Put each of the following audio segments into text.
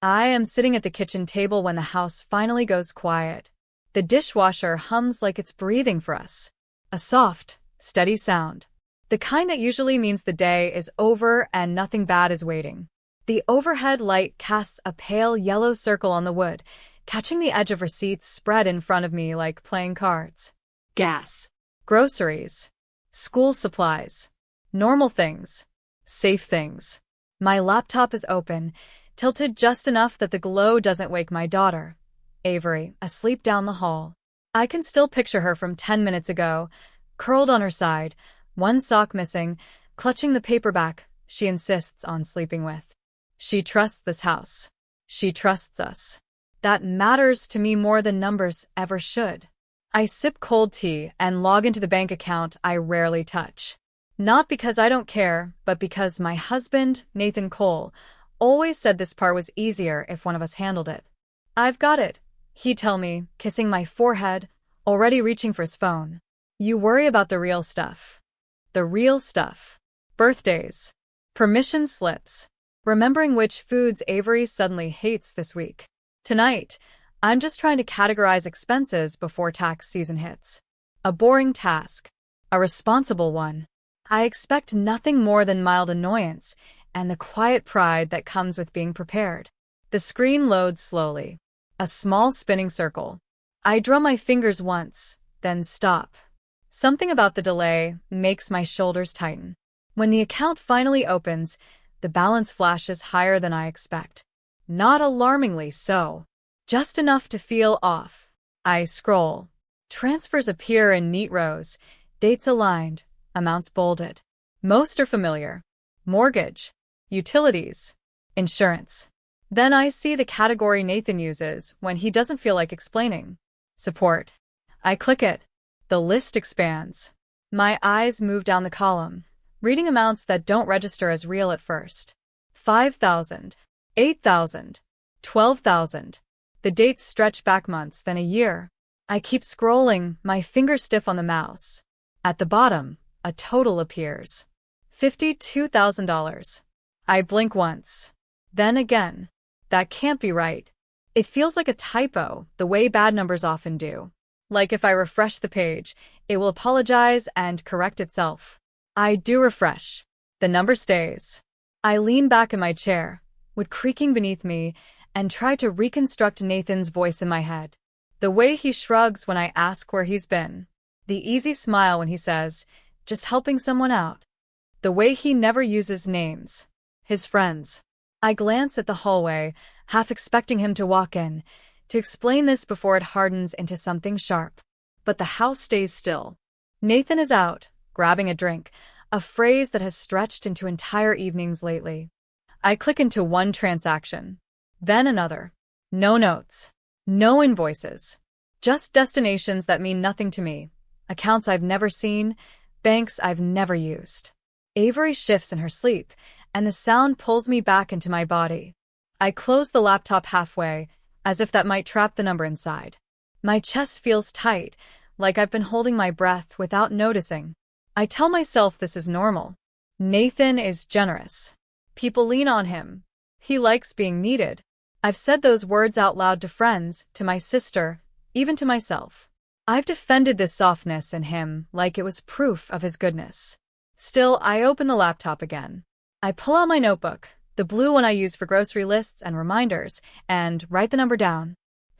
I am sitting at the kitchen table when the house finally goes quiet. The dishwasher hums like it's breathing for us. A soft, steady sound. The kind that usually means the day is over and nothing bad is waiting. The overhead light casts a pale yellow circle on the wood, catching the edge of receipts spread in front of me like playing cards. Gas. Groceries. School supplies. Normal things. Safe things. My laptop is open, tilted just enough that the glow doesn't wake my daughter, Avery, asleep down the hall. I can still picture her from 10 minutes ago, curled on her side, one sock missing, clutching the paperback she insists on sleeping with. She trusts this house. She trusts us. That matters to me more than numbers ever should. I sip cold tea and log into the bank account I rarely touch. Not because I don't care, but because my husband, Nathan Cole, always said this part was easier if one of us handled it. I've got it, he'd tell me, kissing my forehead, already reaching for his phone. You worry about the real stuff. The real stuff. Birthdays. Permission slips. Remembering which foods Avery suddenly hates this week. Tonight, I'm just trying to categorize expenses before tax season hits. A boring task. A responsible one. I expect nothing more than mild annoyance and the quiet pride that comes with being prepared. The screen loads slowly. A small spinning circle. I drum my fingers once, then stop. Something about the delay makes my shoulders tighten. When the account finally opens, the balance flashes higher than I expect. Not alarmingly so. Just enough to feel off. I scroll. Transfers appear in neat rows, dates aligned, amounts bolded. Most are familiar. Mortgage, utilities, insurance. Then I see the category Nathan uses when he doesn't feel like explaining. Support. I click it. The list expands. My eyes move down the column, reading amounts that don't register as real at first. 5,000, 8,000, 12,000. The dates stretch back months, then a year. I keep scrolling, my fingers stiff on the mouse. At the bottom, a total appears. $52,000. I blink once. Then again. That can't be right. It feels like a typo, the way bad numbers often do. Like if I refresh the page, it will apologize and correct itself. I do refresh. The number stays. I lean back in my chair, wood creaking beneath me, and try to reconstruct Nathan's voice in my head. The way he shrugs when I ask where he's been. The easy smile when he says, just helping someone out. The way he never uses names. His friends. I glance at the hallway, half expecting him to walk in, to explain this before it hardens into something sharp. But the house stays still. Nathan is out, grabbing a drink, a phrase that has stretched into entire evenings lately. I click into one transaction. Then another. No notes. No invoices. Just destinations that mean nothing to me. Accounts I've never seen. Banks I've never used. Avery shifts in her sleep, and the sound pulls me back into my body. I close the laptop halfway, as if that might trap the number inside. My chest feels tight, like I've been holding my breath without noticing. I tell myself this is normal. Nathan is generous. People lean on him. He likes being needed. I've said those words out loud to friends, to my sister, even to myself. I've defended this softness in him like it was proof of his goodness. Still, I open the laptop again. I pull out my notebook, the blue one I use for grocery lists and reminders, and write the number down.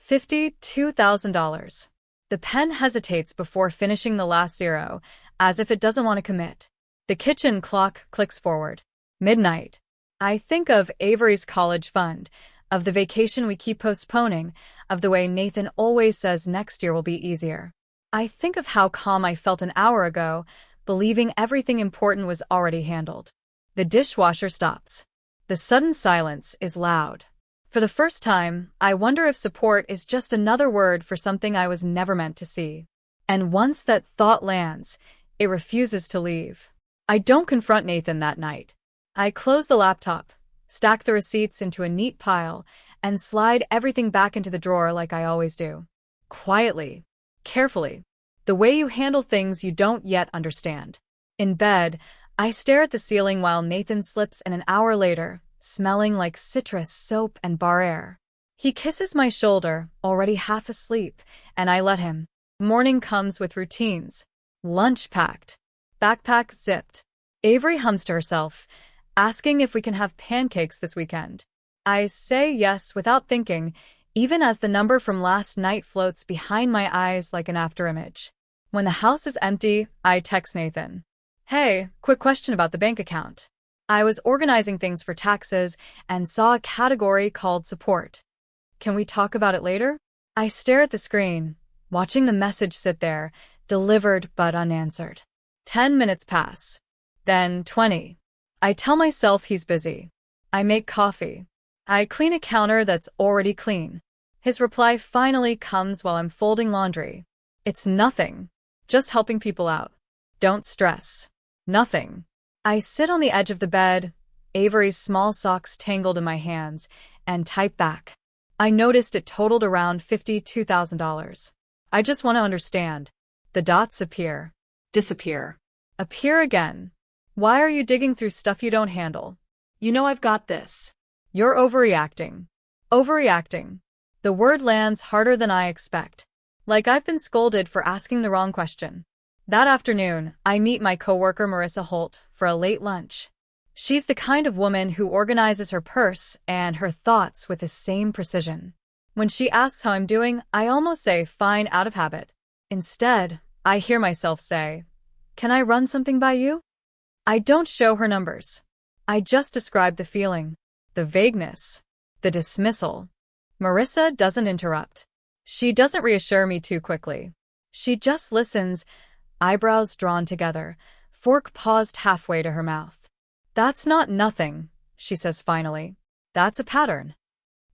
$52,000. The pen hesitates before finishing the last zero, as if it doesn't want to commit. The kitchen clock clicks forward. Midnight. I think of Avery's college fund, of the vacation we keep postponing, of the way Nathan always says next year will be easier. I think of how calm I felt an hour ago, believing everything important was already handled. The dishwasher stops. The sudden silence is loud. For the first time, I wonder if support is just another word for something I was never meant to see. And once that thought lands, it refuses to leave. I don't confront Nathan that night. I close the laptop, stack the receipts into a neat pile, and slide everything back into the drawer like I always do. Quietly. Carefully. The way you handle things you don't yet understand. In bed, I stare at the ceiling while Nathan slips in an hour later, smelling like citrus, soap, and bar air. He kisses my shoulder, already half asleep, and I let him. Morning comes with routines. Lunch packed. Backpack zipped. Avery hums to herself, asking if we can have pancakes this weekend. I say yes without thinking, even as the number from last night floats behind my eyes like an afterimage. When the house is empty, I text Nathan. Hey, quick question about the bank account. I was organizing things for taxes and saw a category called support. Can we talk about it later? I stare at the screen, watching the message sit there, delivered but unanswered. 10 minutes pass. Then 20. I tell myself he's busy. I make coffee. I clean a counter that's already clean. His reply finally comes while I'm folding laundry. It's nothing. Just helping people out. Don't stress. Nothing. I sit on the edge of the bed, Avery's small socks tangled in my hands, and type back. I noticed it totaled around $52,000. I just want to understand. The dots appear. Disappear. Appear again. Why are you digging through stuff you don't handle? You know I've got this. You're overreacting. Overreacting. The word lands harder than I expect. Like I've been scolded for asking the wrong question. That afternoon, I meet my coworker Marissa Holt for a late lunch. She's the kind of woman who organizes her purse and her thoughts with the same precision. When she asks how I'm doing, I almost say fine out of habit. Instead, I hear myself say, can I run something by you? I don't show her numbers. I just describe the feeling, the vagueness, the dismissal. Marissa doesn't interrupt. She doesn't reassure me too quickly. She just listens, eyebrows drawn together, fork paused halfway to her mouth. That's not nothing, she says finally. That's a pattern.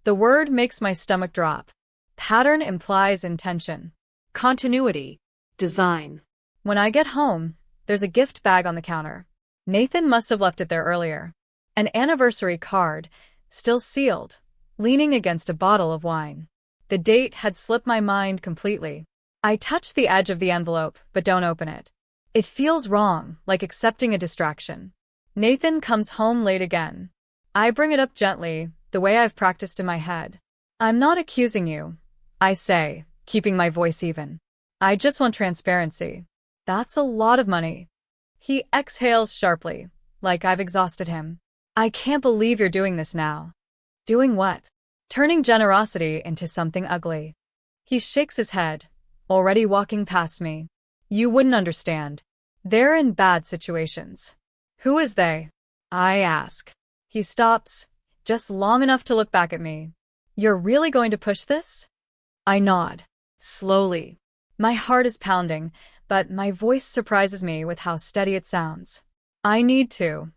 The word makes my stomach drop. Pattern implies intention, continuity, design. When I get home, there's a gift bag on the counter. Nathan must have left it there earlier. An anniversary card, still sealed, leaning against a bottle of wine. The date had slipped my mind completely. I touch the edge of the envelope, but don't open it. It feels wrong, like accepting a distraction. Nathan comes home late again. I bring it up gently, the way I've practiced in my head. I'm not accusing you, I say, keeping my voice even. I just want transparency. That's a lot of money. He exhales sharply, like I've exhausted him. I can't believe you're doing this now. Doing what? Turning generosity into something ugly. He shakes his head, already walking past me. You wouldn't understand. They're in bad situations. Who is they? I ask. He stops, just long enough to look back at me. You're really going to push this? I nod, slowly. My heart is pounding, but my voice surprises me with how steady it sounds. I need to.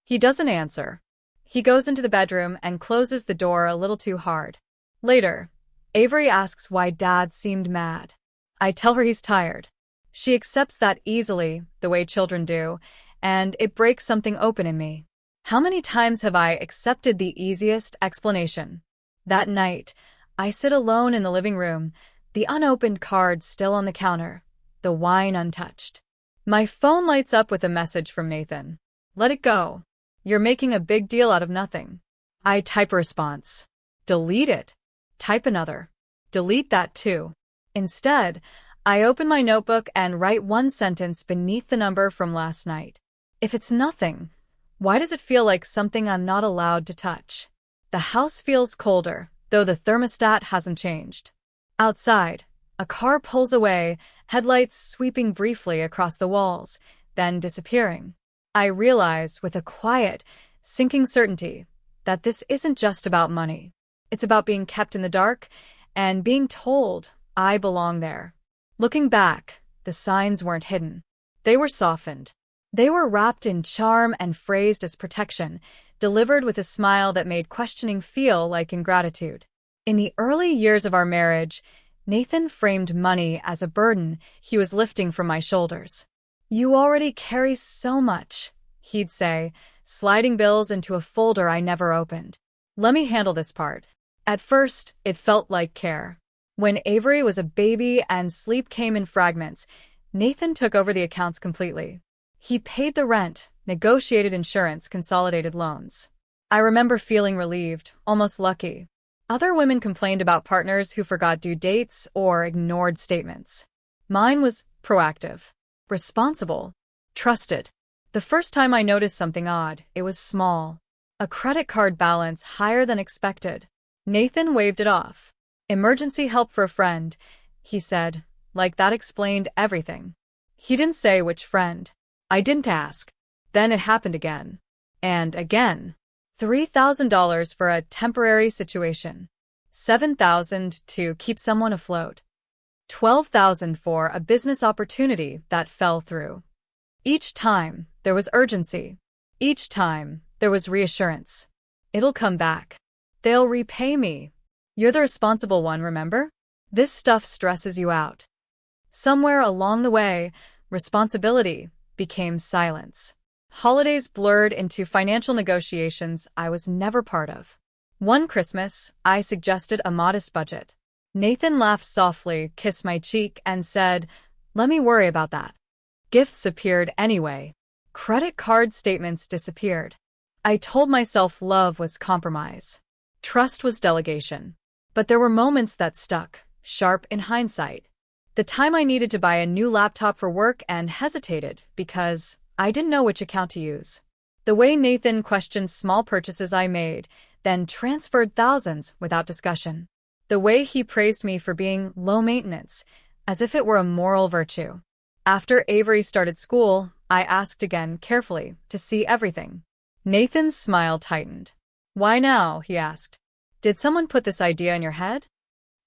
He doesn't answer. He goes into the bedroom and closes the door a little too hard. Later, Avery asks why Dad seemed mad. I tell her he's tired. She accepts that easily, the way children do, and it breaks something open in me. How many times have I accepted the easiest explanation? That night, I sit alone in the living room, the unopened card still on the counter, the wine untouched. My phone lights up with a message from Nathan. Let it go. You're making a big deal out of nothing. I type a response. Delete it. Type another. Delete that too. Instead, I open my notebook and write one sentence beneath the number from last night. If it's nothing, why does it feel like something I'm not allowed to touch? The house feels colder, though the thermostat hasn't changed. Outside, a car pulls away, headlights sweeping briefly across the walls, then disappearing. I realize with a quiet, sinking certainty that this isn't just about money. It's about being kept in the dark and being told I belong there. Looking back, the signs weren't hidden. They were softened. They were wrapped in charm and phrased as protection, delivered with a smile that made questioning feel like ingratitude. In the early years of our marriage, Nathan framed money as a burden he was lifting from my shoulders. You already carry so much, he'd say, sliding bills into a folder I never opened. Let me handle this part. At first, it felt like care. When Avery was a baby and sleep came in fragments, Nathan took over the accounts completely. He paid the rent, negotiated insurance, consolidated loans. I remember feeling relieved, almost lucky. Other women complained about partners who forgot due dates or ignored statements. Mine was proactive, responsible, trusted. The first time I noticed something odd, it was small. A credit card balance higher than expected. Nathan waved it off. Emergency help for a friend, he said, like that explained everything. He didn't say which friend. I didn't ask. Then it happened again. And again. $3,000 for a temporary situation. $7,000 to keep someone afloat. $12,000 for a business opportunity that fell through. Each time, there was urgency. Each time, there was reassurance. It'll come back. They'll repay me. You're the responsible one, remember? This stuff stresses you out. Somewhere along the way, responsibility became silence. Holidays blurred into financial negotiations I was never part of. One Christmas, I suggested a modest budget. Nathan laughed softly, kissed my cheek, and said, "Let me worry about that." Gifts appeared anyway. Credit card statements disappeared. I told myself love was compromise. Trust was delegation. But there were moments that stuck, sharp in hindsight. The time I needed to buy a new laptop for work and hesitated because I didn't know which account to use. The way Nathan questioned small purchases I made, then transferred thousands without discussion. The way he praised me for being low maintenance, as if it were a moral virtue. After Avery started school, I asked again carefully to see everything. Nathan's smile tightened. "Why now?" he asked. "Did someone put this idea in your head?"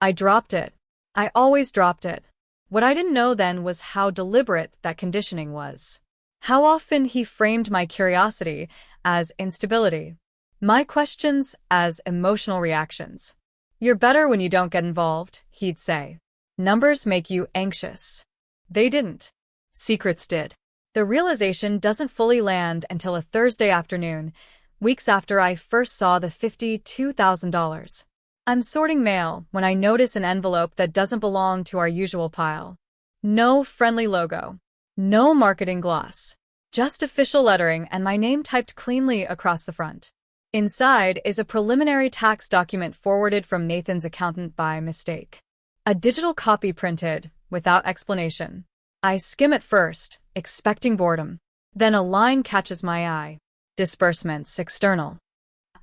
I dropped it. I always dropped it. What I didn't know then was how deliberate that conditioning was. How often he framed my curiosity as instability, my questions as emotional reactions. "You're better when you don't get involved," he'd say. "Numbers make you anxious." They didn't. Secrets did. The realization doesn't fully land until a Thursday afternoon, weeks after I first saw the $52,000. I'm sorting mail when I notice an envelope that doesn't belong to our usual pile. No friendly logo. No marketing gloss. Just official lettering and my name typed cleanly across the front. Inside is a preliminary tax document forwarded from Nathan's accountant by mistake. A digital copy printed, without explanation. I skim it first, expecting boredom. Then a line catches my eye. Disbursements external.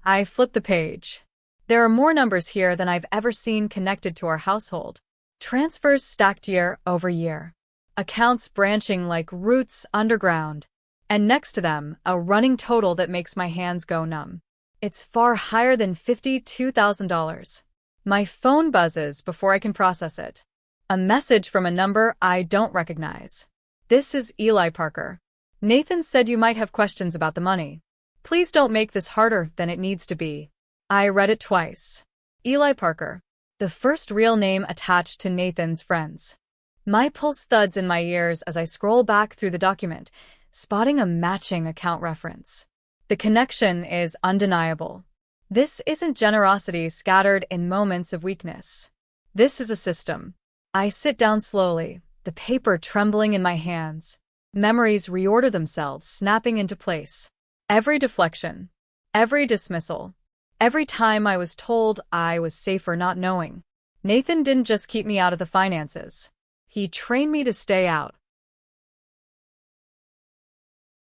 I flip the page. There are more numbers here than I've ever seen connected to our household. Transfers stacked year over year. Accounts branching like roots underground. And next to them, a running total that makes my hands go numb. It's far higher than $52,000. My phone buzzes before I can process it. A message from a number I don't recognize. "This is Eli Parker. Nathan said you might have questions about the money. Please don't make this harder than it needs to be." I read it twice. Eli Parker. The first real name attached to Nathan's friends. My pulse thuds in my ears as I scroll back through the document, spotting a matching account reference. The connection is undeniable. This isn't generosity scattered in moments of weakness. This is a system. I sit down slowly, the paper trembling in my hands. Memories reorder themselves, snapping into place. Every deflection, every dismissal, every time I was told I was safer not knowing. Nathan didn't just keep me out of the finances. He trained me to stay out.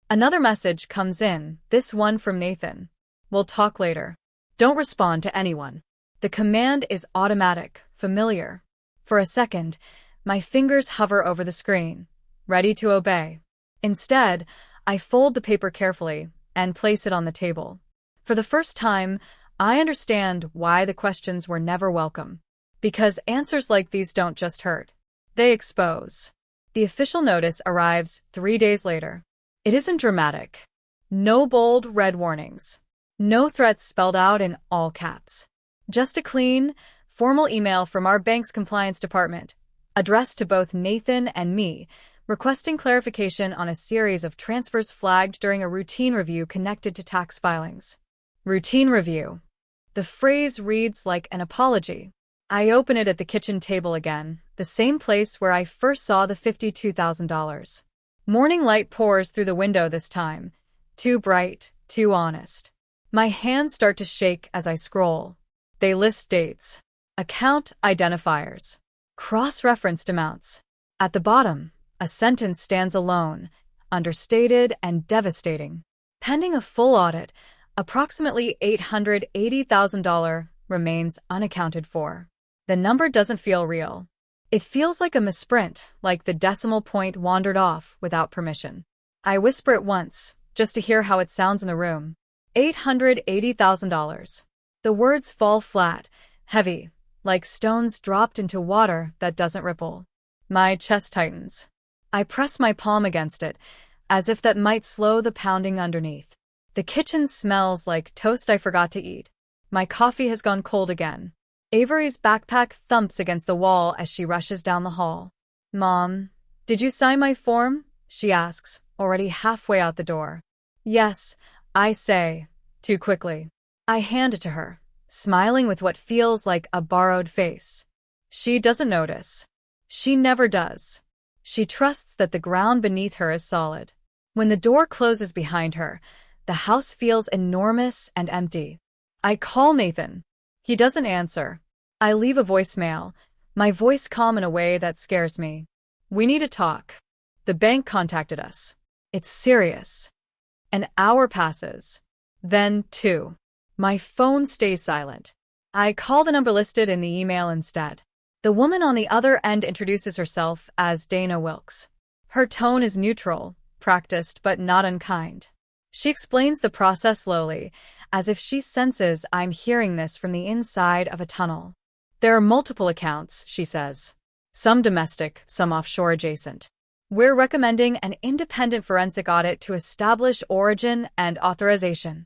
Another message comes in, this one from Nathan. "We'll talk later. Don't respond to anyone." The command is automatic, familiar. For a second, my fingers hover over the screen, ready to obey. Instead, I fold the paper carefully and place it on the table. For the first time, I understand why the questions were never welcome. Because answers like these don't just hurt. They expose. The official notice arrives 3 days later. It isn't dramatic. No bold red warnings. No threats spelled out in all caps. Just a clean, formal email from our bank's compliance department, addressed to both Nathan and me, requesting clarification on a series of transfers flagged during a routine review connected to tax filings. Routine review. The phrase reads like an apology. I open it at the kitchen table again, the same place where I first saw the $52,000. Morning light pours through the window this time. Too bright, too honest. My hands start to shake as I scroll. They list dates, account identifiers, cross-referenced amounts. At the bottom, a sentence stands alone, understated and devastating. Pending a full audit, approximately $880,000 remains unaccounted for. The number doesn't feel real. It feels like a misprint, like the decimal point wandered off without permission. I whisper it once, just to hear how it sounds in the room. $880,000. The words fall flat, heavy, like stones dropped into water that doesn't ripple. My chest tightens. I press my palm against it, as if that might slow the pounding underneath. The kitchen smells like toast I forgot to eat. My coffee has gone cold again. Avery's backpack thumps against the wall as she rushes down the hall. "Mom, did you sign my form?" she asks, already halfway out the door. "Yes," I say, too quickly. I hand it to her, smiling with what feels like a borrowed face. She doesn't notice. She never does. She trusts that the ground beneath her is solid. When the door closes behind her, the house feels enormous and empty. I call Nathan. He doesn't answer. I leave a voicemail, my voice calm in a way that scares me. "We need to talk. The bank contacted us. It's serious." An hour passes. Then 2. My phone stays silent. I call the number listed in the email instead. The woman on the other end introduces herself as Dana Wilkes. Her tone is neutral, practiced but not unkind. She explains the process slowly, as if she senses I'm hearing this from the inside of a tunnel. "There are multiple accounts," she says. "Some domestic, some offshore adjacent. We're recommending an independent forensic audit to establish origin and authorization."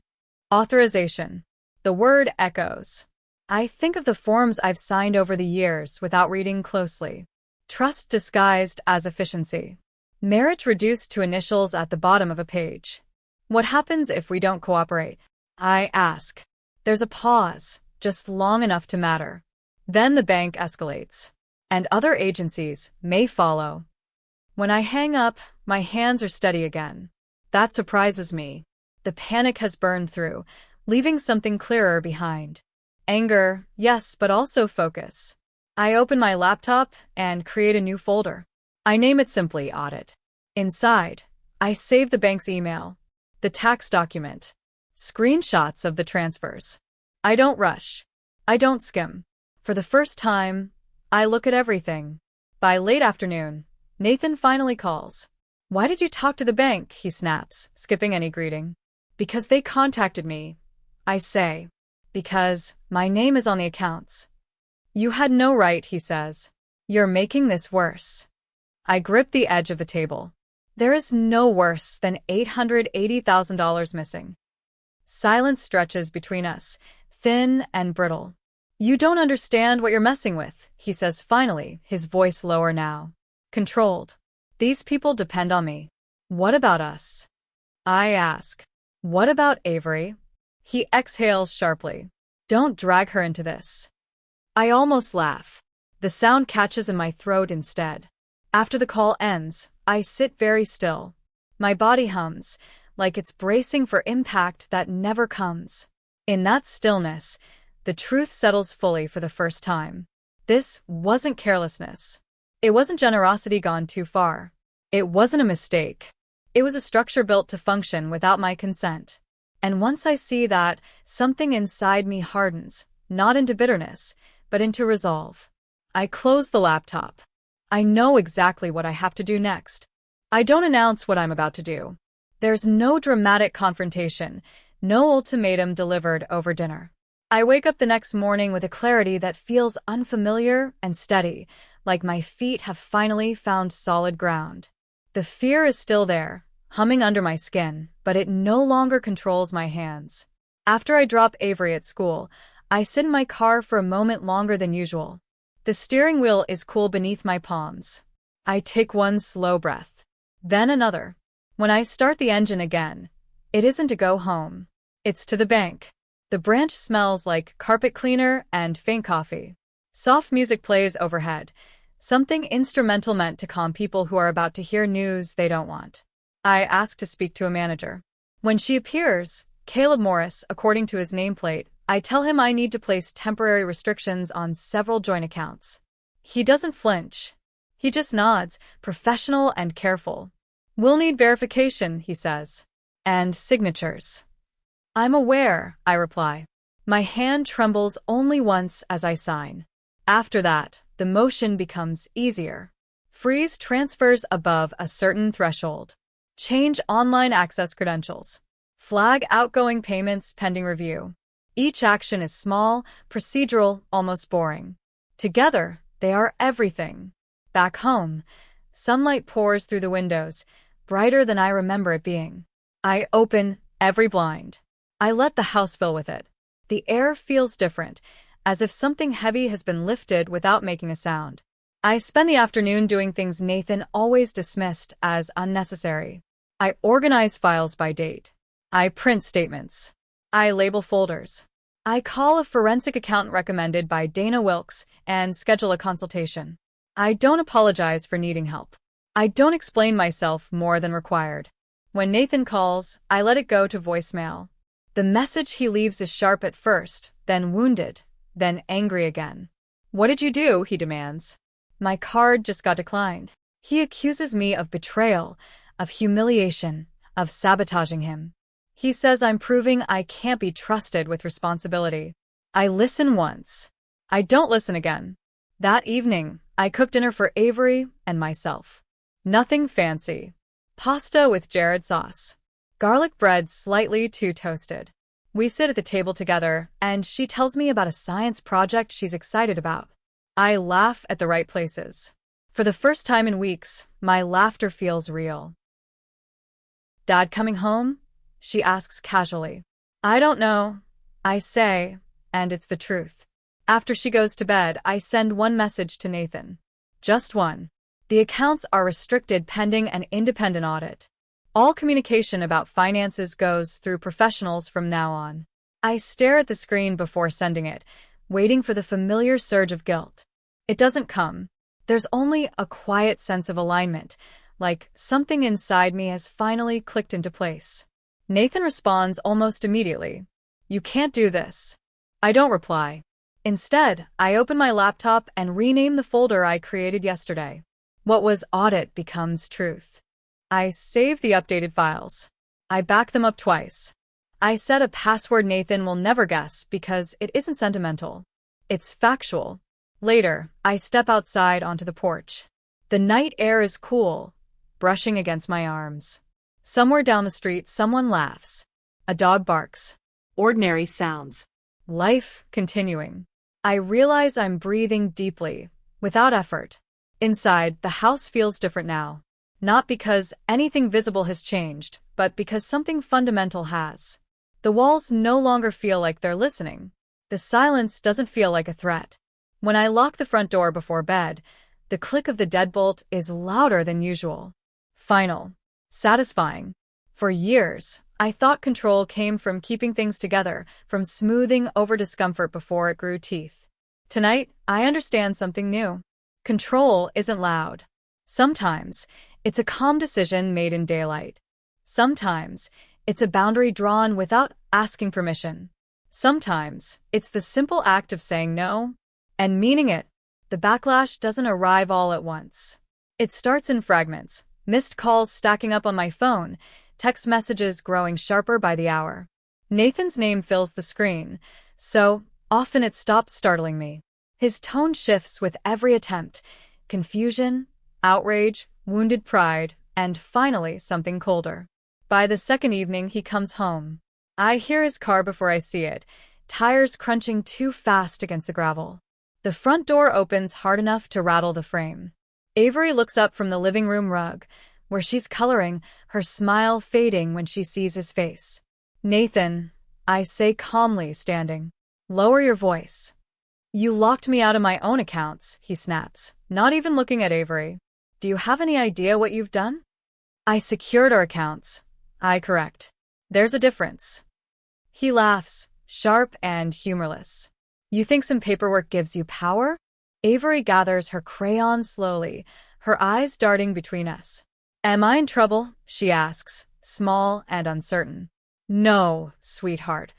Authorization. The word echoes. I think of the forms I've signed over the years without reading closely. Trust disguised as efficiency. Marriage reduced to initials at the bottom of a page. What happens if we don't cooperate? I ask. There's a pause, just long enough to matter. Then the bank escalates. And other agencies may follow. When I hang up, my hands are steady again. That surprises me. The panic has burned through, leaving something clearer behind. Anger, yes, but also focus. I open my laptop and create a new folder. I name it simply Audit. Inside, I save the bank's email, the tax document, screenshots of the transfers. I don't rush. I don't skim. For the first time, I look at everything. By late afternoon, Nathan finally calls. "Why did you talk to the bank?" he snaps, skipping any greeting. "Because they contacted me," I say. "Because my name is on the accounts." "You had no right," he says. "You're making this worse." I grip the edge of the table. There is no worse than $880,000 missing. Silence stretches between us, thin and brittle. "You don't understand what you're messing with," he says finally, his voice lower now. Controlled. "These people depend on me." "What about us?" I ask. "What about Avery?" He exhales sharply. "Don't drag her into this." I almost laugh. The sound catches in my throat instead. After the call ends, I sit very still. My body hums, like it's bracing for impact that never comes. In that stillness, the truth settles fully for the first time. This wasn't carelessness. It wasn't generosity gone too far. It wasn't a mistake. It was a structure built to function without my consent. And once I see that, something inside me hardens, not into bitterness, but into resolve. I close the laptop. I know exactly what I have to do next. I don't announce what I'm about to do. There's no dramatic confrontation, no ultimatum delivered over dinner. I wake up the next morning with a clarity that feels unfamiliar and steady, like my feet have finally found solid ground. The fear is still there, humming under my skin, but it no longer controls my hands. After I drop Avery at school, I sit in my car for a moment longer than usual. The steering wheel is cool beneath my palms. I take one slow breath, then another. When I start the engine again, it isn't to go home. It's to the bank. The branch smells like carpet cleaner and faint coffee. Soft music plays overhead, something instrumental meant to calm people who are about to hear news they don't want. I ask to speak to a manager. When she appears, Caleb Morris, according to his nameplate. I tell him I need to place temporary restrictions on several joint accounts. He doesn't flinch. He just nods, professional and careful. We'll need verification, he says. And signatures. I'm aware, I reply. My hand trembles only once as I sign. After that, the motion becomes easier. Freeze transfers above a certain threshold. Change online access credentials. Flag outgoing payments pending review. Each action is small, procedural, almost boring. Together, they are everything. Back home, sunlight pours through the windows, brighter than I remember it being. I open every blind. I let the house fill with it. The air feels different, as if something heavy has been lifted without making a sound. I spend the afternoon doing things Nathan always dismissed as unnecessary. I organize files by date. I print statements. I label folders. I call a forensic accountant recommended by Dana Wilkes and schedule a consultation. I don't apologize for needing help. I don't explain myself more than required. When Nathan calls, I let it go to voicemail. The message he leaves is sharp at first, then wounded, then angry again. What did you do? He demands. My card just got declined. He accuses me of betrayal, of humiliation, of sabotaging him. He says I'm proving I can't be trusted with responsibility. I listen once. I don't listen again. That evening, I cooked dinner for Avery and myself. Nothing fancy. Pasta with Jared sauce. Garlic bread slightly too toasted. We sit at the table together, and she tells me about a science project she's excited about. I laugh at the right places. For the first time in weeks, my laughter feels real. Dad coming home? She asks casually. I don't know, I say, and it's the truth. After she goes to bed, I send one message to Nathan. Just one. The accounts are restricted pending an independent audit. All communication about finances goes through professionals from now on. I stare at the screen before sending it, waiting for the familiar surge of guilt. It doesn't come. There's only a quiet sense of alignment, like something inside me has finally clicked into place. Nathan responds almost immediately. You can't do this. I don't reply. Instead, I open my laptop and rename the folder I created yesterday. What was Audit becomes Truth. I save the updated files. I back them up twice. I set a password Nathan will never guess because it isn't sentimental. It's factual. Later, I step outside onto the porch. The night air is cool, brushing against my arms. Somewhere down the street, someone laughs. A dog barks. Ordinary sounds. Life continuing. I realize I'm breathing deeply, without effort. Inside, the house feels different now. Not because anything visible has changed, but because something fundamental has. The walls no longer feel like they're listening. The silence doesn't feel like a threat. When I lock the front door before bed, the click of the deadbolt is louder than usual. Final. Satisfying. For years, I thought control came from keeping things together, from smoothing over discomfort before it grew teeth. Tonight, I understand something new. Control isn't loud. Sometimes, it's a calm decision made in daylight. Sometimes, it's a boundary drawn without asking permission. Sometimes, it's the simple act of saying no and meaning it. The backlash doesn't arrive all at once. It starts in fragments, missed calls stacking up on my phone, text messages growing sharper by the hour. Nathan's name fills the screen, so often it stops startling me. His tone shifts with every attempt. Confusion, outrage, wounded pride, and finally something colder. By the second evening, he comes home. I hear his car before I see it, tires crunching too fast against the gravel. The front door opens hard enough to rattle the frame. Avery looks up from the living room rug, where she's coloring, her smile fading when she sees his face. Nathan, I say calmly, standing. Lower your voice. You locked me out of my own accounts, he snaps, not even looking at Avery. Do you have any idea what you've done? I secured our accounts. I correct. There's a difference. He laughs, sharp and humorless. You think some paperwork gives you power? Avery gathers her crayon slowly, her eyes darting between us. Am I in trouble? She asks, small and uncertain. No, sweetheart.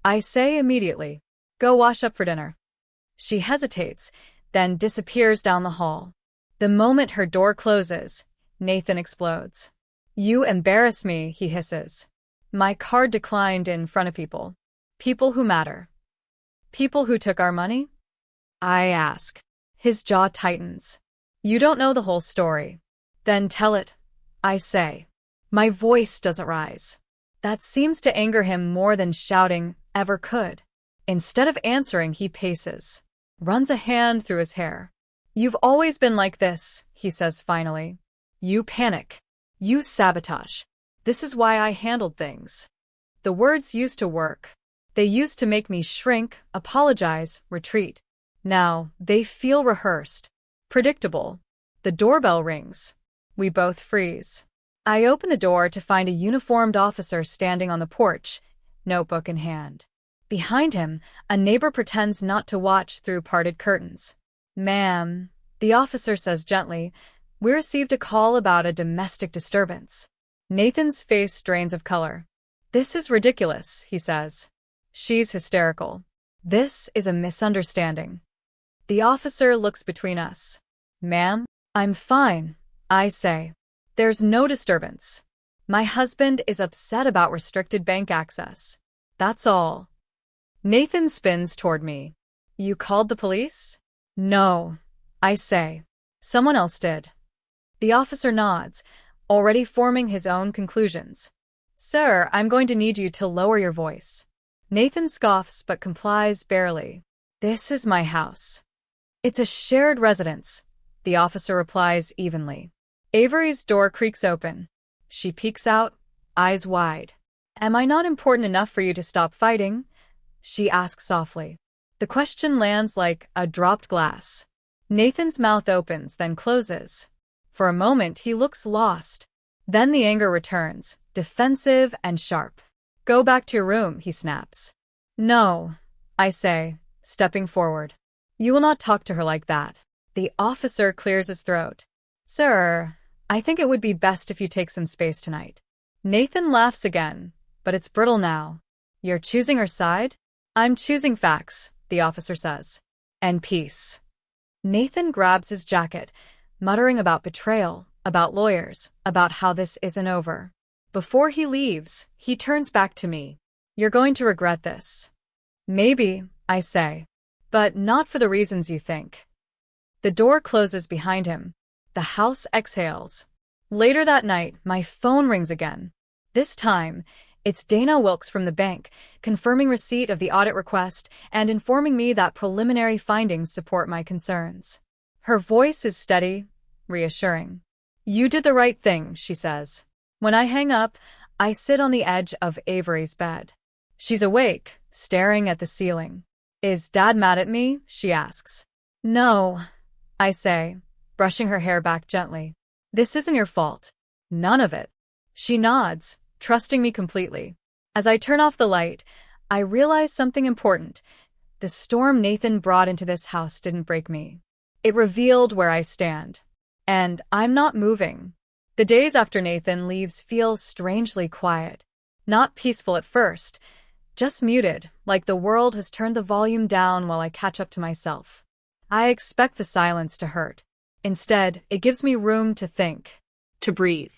I say immediately. Go wash up for dinner. She hesitates, then disappears down the hall. The moment her door closes, Nathan explodes. You embarrass me, he hisses. My card declined in front of people. People who matter. People who took our money? I ask. His jaw tightens. You don't know the whole story. Then tell it, I say. My voice doesn't rise. That seems to anger him more than shouting ever could. Instead of answering, he paces, runs a hand through his hair. You've always been like this, he says finally. You panic. You sabotage. This is why I handled things. The words used to work. They used to make me shrink, apologize, retreat. Now, they feel rehearsed. Predictable. The doorbell rings. We both freeze. I open the door to find a uniformed officer standing on the porch, notebook in hand. Behind him, a neighbor pretends not to watch through parted curtains. Ma'am, the officer says gently, we received a call about a domestic disturbance. Nathan's face drains of color. This is ridiculous, he says. She's hysterical. This is a misunderstanding. The officer looks between us. Ma'am, I'm fine, I say. There's no disturbance. My husband is upset about restricted bank access. That's all. Nathan spins toward me. You called the police? No, I say. Someone else did. The officer nods, already forming his own conclusions. Sir, I'm going to need you to lower your voice. Nathan scoffs but complies barely. This is my house. It's a shared residence, the officer replies evenly. Avery's door creaks open. She peeks out, eyes wide. Am I not important enough for you to stop fighting? She asks softly. The question lands like a dropped glass. Nathan's mouth opens, then closes. For a moment, he looks lost. Then the anger returns, defensive and sharp. Go back to your room, he snaps. No, I say, stepping forward. You will not talk to her like that. The officer clears his throat. Sir, I think it would be best if you take some space tonight. Nathan laughs again, but it's brittle now. You're choosing her side? I'm choosing facts, the officer says. And peace. Nathan grabs his jacket, muttering about betrayal, about lawyers, about how this isn't over. Before he leaves, he turns back to me. You're going to regret this. Maybe, I say. But not for the reasons you think. The door closes behind him. The house exhales. Later that night, my phone rings again. This time, it's Dana Wilkes from the bank, confirming receipt of the audit request and informing me that preliminary findings support my concerns. Her voice is steady, reassuring. You did the right thing, she says. When I hang up, I sit on the edge of Avery's bed. She's awake, staring at the ceiling. Is Dad mad at me? She asks. No, I say, brushing her hair back gently. This isn't your fault. None of it. She nods, trusting me completely. As I turn off the light, I realize something important. The storm Nathan brought into this house didn't break me. It revealed where I stand. And I'm not moving. The days after Nathan leaves feel strangely quiet. Not peaceful at first, just muted, like the world has turned the volume down while I catch up to myself. I expect the silence to hurt. Instead, it gives me room to think. To breathe.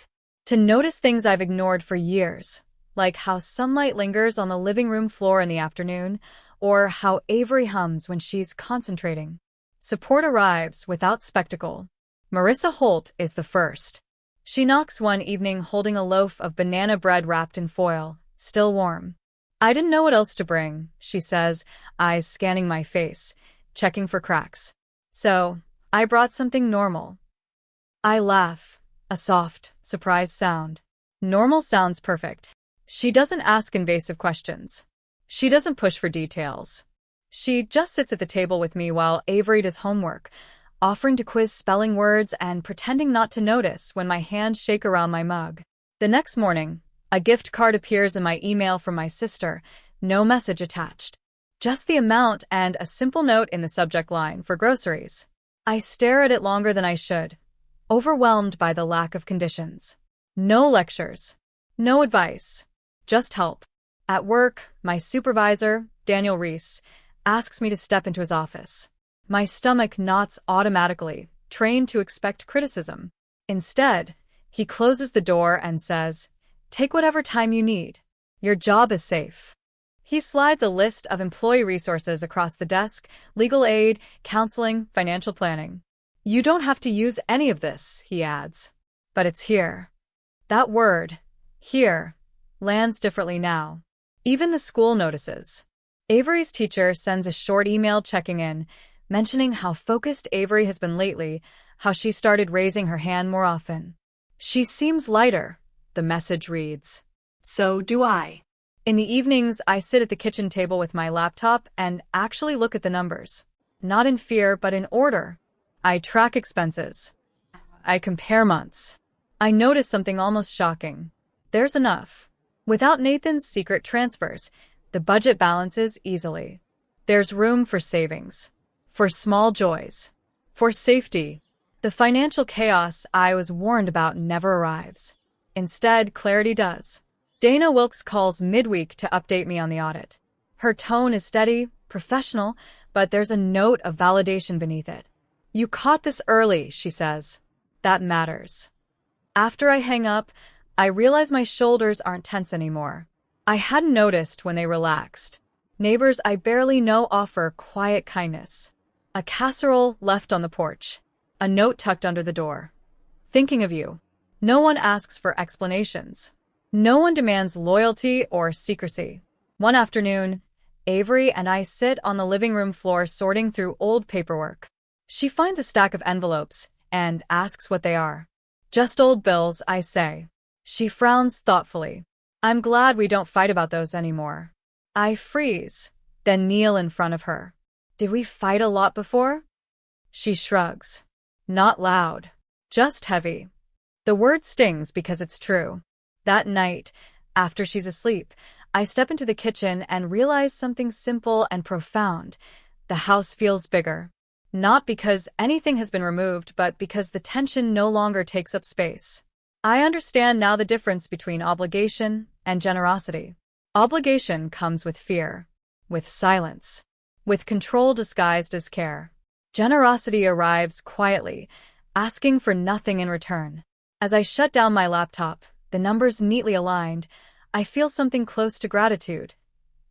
To notice things I've ignored for years, like how sunlight lingers on the living room floor in the afternoon, or how Avery hums when she's concentrating. Support arrives without spectacle. Marissa Holt is the first. She knocks one evening holding a loaf of banana bread wrapped in foil, still warm. I didn't know what else to bring, she says, eyes scanning my face, checking for cracks. So, I brought something normal. I laugh, a soft, surprised sound. Normal sounds perfect. She doesn't ask invasive questions. She doesn't push for details. She just sits at the table with me while Avery does homework, offering to quiz spelling words and pretending not to notice when my hands shake around my mug. The next morning, a gift card appears in my email from my sister, no message attached. Just the amount and a simple note in the subject line for groceries. I stare at it longer than I should, overwhelmed by the lack of conditions. No lectures. No advice. Just help. At work, my supervisor, Daniel Reese, asks me to step into his office. My stomach knots automatically, trained to expect criticism. Instead, he closes the door and says, "Take whatever time you need. Your job is safe." He slides a list of employee resources across the desk: legal aid, counseling, financial planning. "You don't have to use any of this," he adds. But it's here. That word, here, lands differently now. Even the school notices. Avery's teacher sends a short email checking in, mentioning how focused Avery has been lately, how she started raising her hand more often. "She seems lighter," the message reads. So do I. In the evenings, I sit at the kitchen table with my laptop and actually look at the numbers. Not in fear, but in order. I track expenses. I compare months. I notice something almost shocking. There's enough. Without Nathan's secret transfers, the budget balances easily. There's room for savings, for small joys, for safety. The financial chaos I was warned about never arrives. Instead, clarity does. Dana Wilkes calls midweek to update me on the audit. Her tone is steady, professional, but there's a note of validation beneath it. "You caught this early," she says. "That matters." After I hang up, I realize my shoulders aren't tense anymore. I hadn't noticed when they relaxed. Neighbors I barely know offer quiet kindness. A casserole left on the porch. A note tucked under the door. "Thinking of you." No one asks for explanations. No one demands loyalty or secrecy. One afternoon, Avery and I sit on the living room floor sorting through old paperwork. She finds a stack of envelopes and asks what they are. "Just old bills," I say. She frowns thoughtfully. "I'm glad we don't fight about those anymore." I freeze, then kneel in front of her. "Did we fight a lot before?" She shrugs. Not loud, just heavy. The word stings because it's true. That night, after she's asleep, I step into the kitchen and realize something simple and profound. The house feels bigger. Not because anything has been removed, but because the tension no longer takes up space. I understand now the difference between obligation and generosity. Obligation comes with fear, with silence, with control disguised as care. Generosity arrives quietly, asking for nothing in return. As I shut down my laptop, the numbers neatly aligned, I feel something close to gratitude.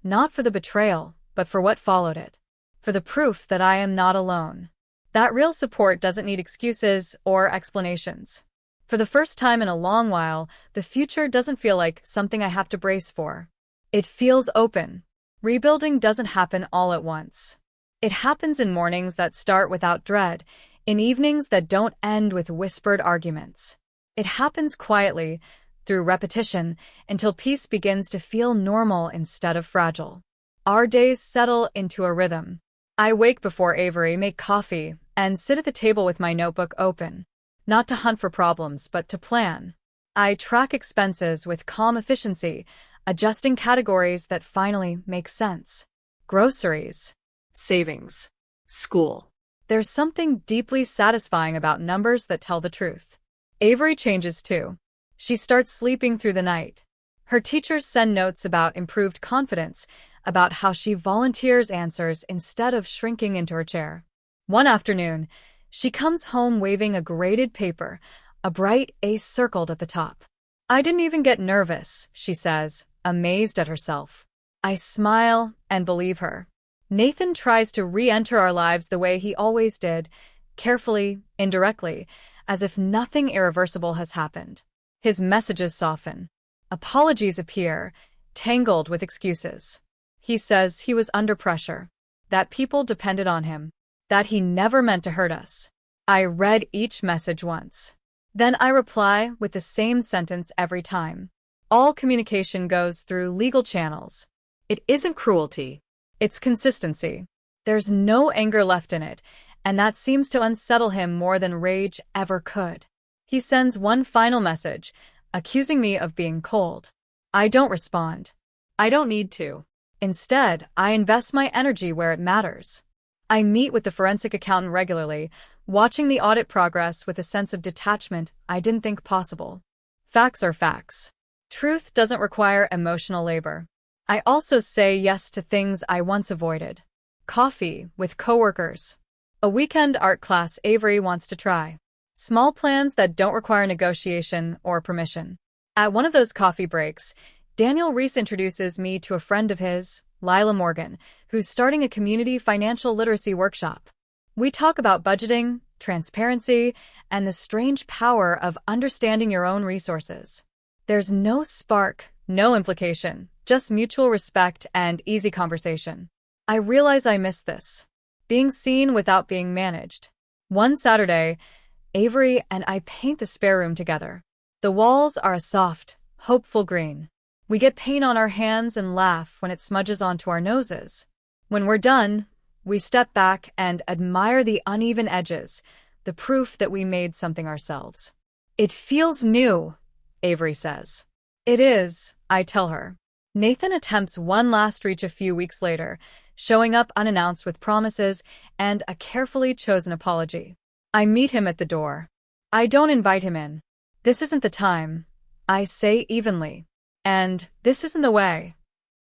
Not for the betrayal, but for what followed it. For the proof that I am not alone. That real support doesn't need excuses or explanations. For the first time in a long while, the future doesn't feel like something I have to brace for. It feels open. Rebuilding doesn't happen all at once. It happens in mornings that start without dread, in evenings that don't end with whispered arguments. It happens quietly, through repetition, until peace begins to feel normal instead of fragile. Our days settle into a rhythm. I wake before Avery, make coffee, and sit at the table with my notebook open. Not to hunt for problems, but to plan. I track expenses with calm efficiency, adjusting categories that finally make sense. Groceries. Savings. School. There's something deeply satisfying about numbers that tell the truth. Avery changes too. She starts sleeping through the night. Her teachers send notes about improved confidence, about how she volunteers answers instead of shrinking into her chair. One afternoon, she comes home waving a graded paper, a bright A circled at the top. "I didn't even get nervous," she says, amazed at herself. I smile and believe her. Nathan tries to re-enter our lives the way he always did, carefully, indirectly, as if nothing irreversible has happened. His messages soften. Apologies appear, tangled with excuses. He says he was under pressure, that people depended on him, that he never meant to hurt us. I read each message once. Then I reply with the same sentence every time. All communication goes through legal channels. It isn't cruelty. It's consistency. There's no anger left in it, and that seems to unsettle him more than rage ever could. He sends one final message, accusing me of being cold. I don't respond. I don't need to. Instead, I invest my energy where it matters. I meet with the forensic accountant regularly, watching the audit progress with a sense of detachment I didn't think possible. Facts are facts. Truth doesn't require emotional labor. I also say yes to things I once avoided. Coffee with coworkers. A weekend art class Avery wants to try. Small plans that don't require negotiation or permission. At one of those coffee breaks, Daniel Reese introduces me to a friend of his, Lila Morgan, who's starting a community financial literacy workshop. We talk about budgeting, transparency, and the strange power of understanding your own resources. There's no spark, no implication, just mutual respect and easy conversation. I realize I missed this. Being seen without being managed. One Saturday, Avery and I paint the spare room together. The walls are a soft, hopeful green. We get paint on our hands and laugh when it smudges onto our noses. When we're done, we step back and admire the uneven edges, the proof that we made something ourselves. It feels new, Avery says. It is, I tell her. Nathan attempts one last reach a few weeks later, showing up unannounced with promises and a carefully chosen apology. I meet him at the door. I don't invite him in. This isn't the time, I say evenly. And this isn't the way.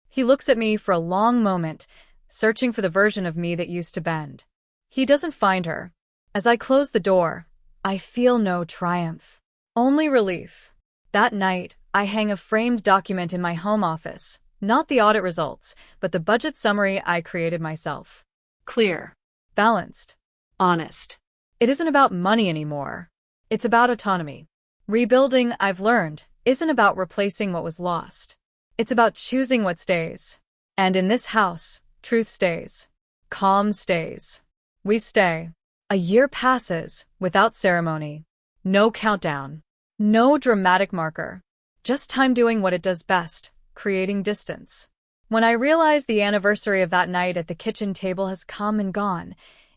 He looks at me for a long moment, searching for the version of me that used to bend. He doesn't find her. As I close the door, I feel no triumph, only relief. That night, I hang a framed document in my home office, not the audit results, but the budget summary I created myself. Clear. Balanced. Honest. It isn't about money anymore. It's about autonomy. Rebuilding, I've learned, isn't about replacing what was lost. It's about choosing what stays. And in this house, truth stays. Calm stays. We stay. A year passes, without ceremony. No countdown. No dramatic marker. Just time doing what it does best, creating distance. When I realize the anniversary of that night at the kitchen table has come and gone,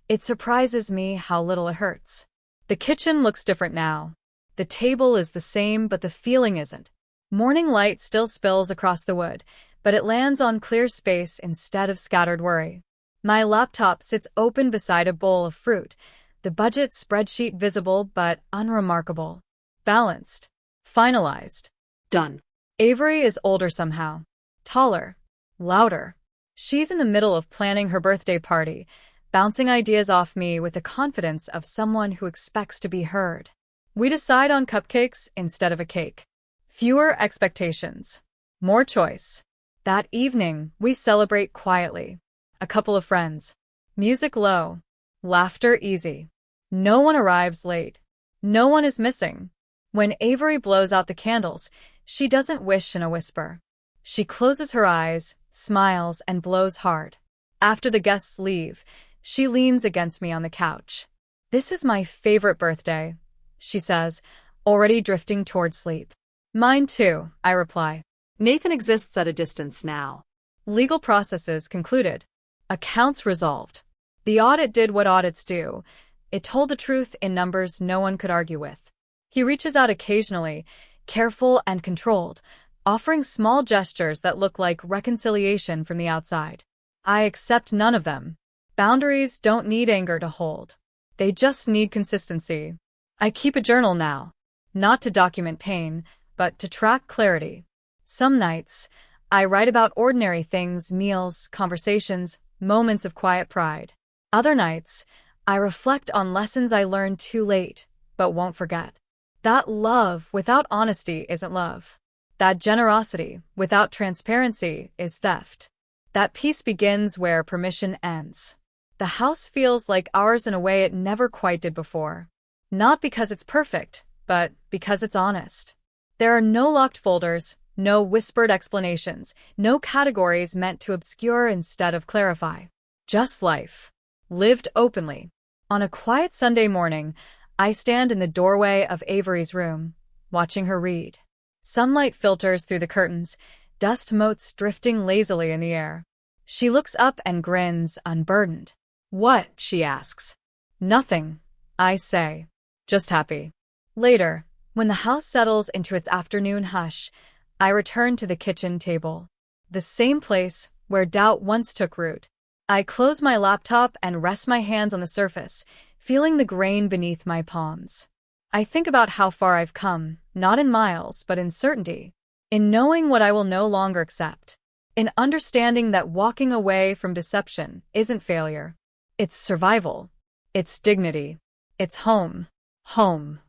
it surprises me how little it hurts. The kitchen looks different now. The table is the same, but the feeling isn't. Morning light still spills across the wood, but it lands on clear space instead of scattered worry. My laptop sits open beside a bowl of fruit, the budget spreadsheet visible but unremarkable. Balanced. Finalized. Done. Avery is older somehow. Taller. Louder. She's in the middle of planning her birthday party, bouncing ideas off me with the confidence of someone who expects to be heard. We decide on cupcakes instead of a cake. Fewer expectations. More choice. That evening, we celebrate quietly. A couple of friends. Music low. Laughter easy. No one arrives late. No one is missing. When Avery blows out the candles, she doesn't wish in a whisper. She closes her eyes, smiles, and blows hard. After the guests leave, she leans against me on the couch. "This is my favorite birthday," she says, already drifting toward sleep. "Mine too," I reply. Nathan exists at a distance now. Legal processes concluded. Accounts resolved. The audit did what audits do. It told the truth in numbers no one could argue with. He reaches out occasionally, careful and controlled, offering small gestures that look like reconciliation from the outside. I accept none of them. Boundaries don't need anger to hold. They just need consistency. I keep a journal now, not to document pain, but to track clarity. Some nights, I write about ordinary things, meals, conversations, moments of quiet pride. Other nights, I reflect on lessons I learned too late, but won't forget. That love without honesty isn't love. That generosity without transparency is theft. That peace begins where permission ends. The house feels like ours in a way it never quite did before. Not because it's perfect, but because it's honest. There are no locked folders, no whispered explanations, no categories meant to obscure instead of clarify. Just life. Lived openly. On a quiet Sunday morning, I stand in the doorway of Avery's room, watching her read. Sunlight filters through the curtains, dust motes drifting lazily in the air. She looks up and grins, unburdened. "What?" she asks. "Nothing," I say. "Just happy." Later, when the house settles into its afternoon hush, I return to the kitchen table. The same place where doubt once took root. I close my laptop and rest my hands on the surface, feeling the grain beneath my palms. I think about how far I've come, not in miles, but in certainty. In knowing what I will no longer accept. in understanding that walking away from deception isn't failure. It's survival. It's dignity. It's home. Home.